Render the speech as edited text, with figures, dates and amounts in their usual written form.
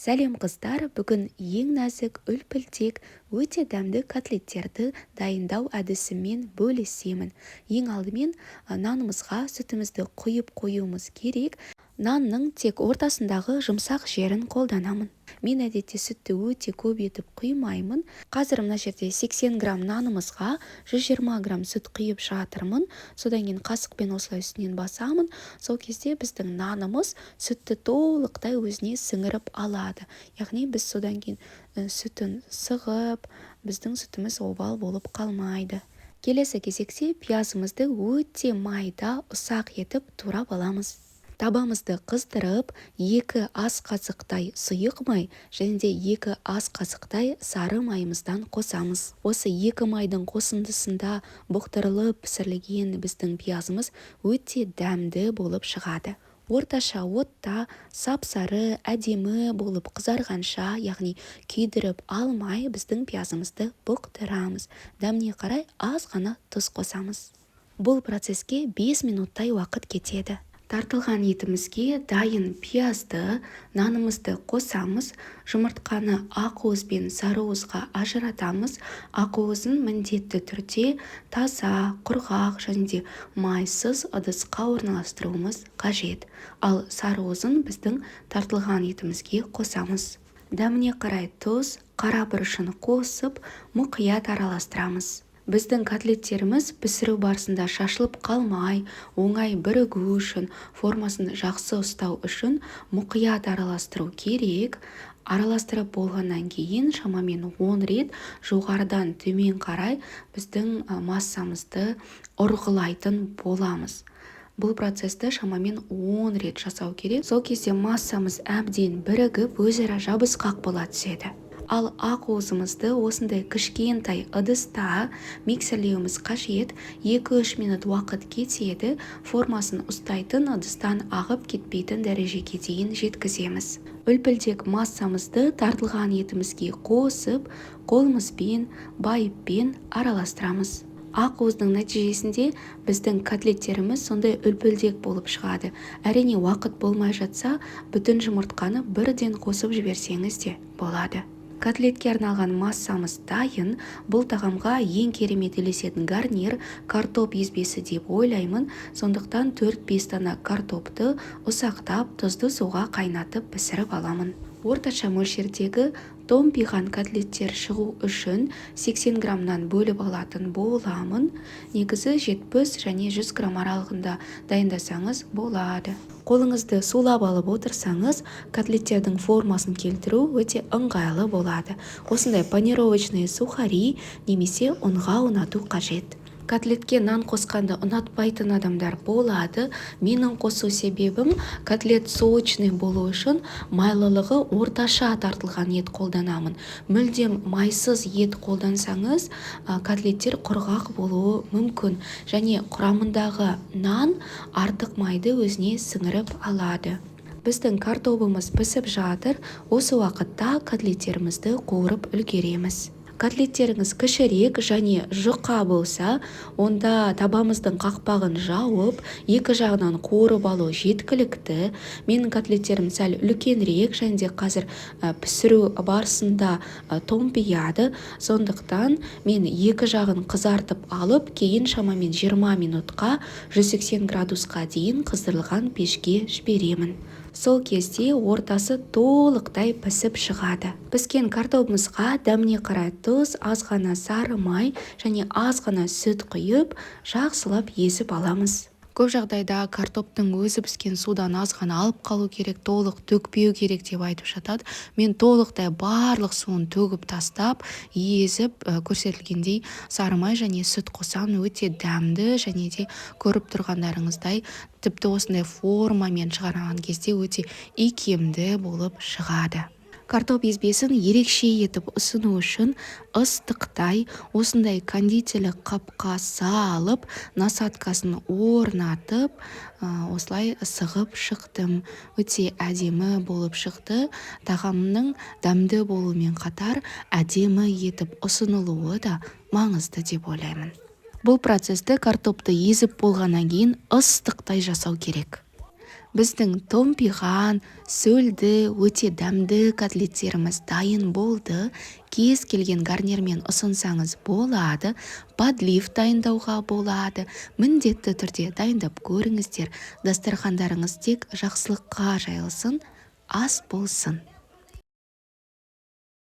Сәлем қыздар, бүгін ең нәзік, үлпілдек, өте дәмді котлеттерді дайындау әдісімен бөлісемін. Ең алдымен нанымызға сүтімізді құйып қоюымыз керек. Нанның тек ортасындағы жұмсақ жерін қолданамын. Мен әдетте сүтті өте көп етіп құймаймын. Қазір мына жерде 80 грамм нанымызға 120 грамм сүт құйып жатырмын. Содан кейін қасықпен осылай үстінен басамын. Сол кезде біздің нанымыз сүтті толықтай өзіне сіңіріп алады. Яғни біз содан кейін сүтін сығып, біздің сүтіміз обал болып қалмайды. Келесі кезекте пиязымызды өте майда, ұсақ етіп турап аламыз. Табамызды қыздырып, 2 ас қасықтай сұйық май және де 2 ас қасықтай сары майымыздан қосамыз. Осы 2 майдың қосындысында бұқтырылып пісірілген біздің пиязымыз өте дәмді болып шығады. Орташа отта сап-сары әдемі болып қызарғанша, яғни күйдіріп алмай біздің пиязымызды бұқтырамыз. Дәміне қарай аз ғана тұз қосамыз. Бұл процеске 5 минуттай уақыт кетеді. Тартылған етімізге дайын пиязды, нанымызды қосамыз, жұмыртқаны ақуыз бен сарыуызға ажыратамыз. Ақуызын міндетті түрде таза, құрғақ және де майсыз ыдысқа орналастыруымыз қажет. Ал сарыуызын біздің тартылған етімізге қосамыз. Дәміне қарай тұз, қара бұрышын қосып, мұқият араластырамыз. Біздің котлеттеріміз пісіру барысында шашылып қалмай, оңай бірігу үшін, формасын жақсы ұстау үшін мұқият араластыру керек. Араластырып болғаннан кейін шамамен 10 рет жоғарыдан төмен қарай біздің массамызды ұрғылайтын боламыз. Бұл процесті шамамен 10 рет жасау керек. Сол кезде массамыз әбден бірігіп, өзара жабысқақ бола түседі. Ал ақуызымызды осындай кішкентай ыдыста миксерлеуіміз қажет. 2-3 минут уақыт кетеді. Формасын ұстайтын ыдыстан ағып кетпейтін дәрежеге дейін жеткіземіз. Үлпілдек массамызды тартылған етімізге қосып, қолымызбен, байыппен араластырамыз. Ақуыздың нәтижесінде біздің котлеттеріміз сондай үлпілдек болып шығады. Әрине уақыт болмай жатса, бүтін жұмыртқаны бірден қосып жіберсеңіз де болады. Котлетке арналған массамыз дайын. Бұл тағамға ең керемет ілесетін гарнир картоп езбесі деп ойлаймын. Сондықтан 4-5 дана картопты ұсақтап, тұзды суға қайнатып пісіріп аламын. Орташа мөлшердегі томпиған котлеттер шығу үшін 80 граммнан бөліп алатын боламын. Негізі 70 және 100 грамм аралығында дайындасаңыз болады. Қолыңызды сулап алып отырсаңыз, котлеттердің формасын келтіру өте ыңғайлы болады. Осындай панировочный сухари немесе ұнға ұнату қажет. Котлетке нан қосқанды ұнатпайтын адамдар болады. Менің қосу себебім котлет сочный болу үшін майлылығы орташа тартылған ет қолданамын. Мүлдем майсыз ет қолдансаңыз, котлеттер құрғақ болуы мүмкін және құрамындағы нан артық майды өзіне сіңіріп алады. Біздің картопымыз пісіп жатыр. Осы уақытта котлеттерімізді қуырып үлгереміз. Котлеттеріңіз кішірек және жұқа болса, онда табамыздың қақпағын жауып, екі жағынан қуырып алу жеткілікті. Менің котлеттерім сәл үлкенірек және де қазір пісіру барысында томпияды. Сондықтан мен екі жағын қызартып алып, кейін шамамен 20 минутқа 180 градусқа дейін қыздырылған пешке жіберемін. Сол кезде ортасы толықтай пісіп шығады. Піскен картопымызға дәміне қарай тұз, аз ғана сары май және аз ғана сүт құйып, жақсылап езіп аламыз. Көп жағдайда картоптың өзі піскен судан аз ғана алып қалу керек, толық төкпеу керек деп айтып жатады. Мен толықтай барлық суын төгіп тастап, езіп, көрсетілгендей сары май және сүт қосам. Өте дәмді және де көріп тұрғандарыңыздай тіпті осындай формамен шығарған кезде өте икемді болып шығады. Картоп езбесін ерекше етіп ұсыну үшін ыстықтай осындай кондитерлік қапқа салып, насадкасын орнатып, осылай сығып шықтым. Өте әдемі болып шықты. Тағамның дәмді болуымен қатар әдемі етіп ұсынылуы да маңызды деп ойлаймын. Бұл процесті картопты езіп болғаннан кейін ыстықтай жасау керек. Біздің томпиған, сөлді, өте дәмді котлеттеріміз дайын болды. Кез келген гарнирмен ұсынсаңыз болады. Подлив дайындауға болады. Міндетті түрде дайындап көріңіздер. Дастархандарыңыз тек жақсылыққа жайылсын, ас болсын.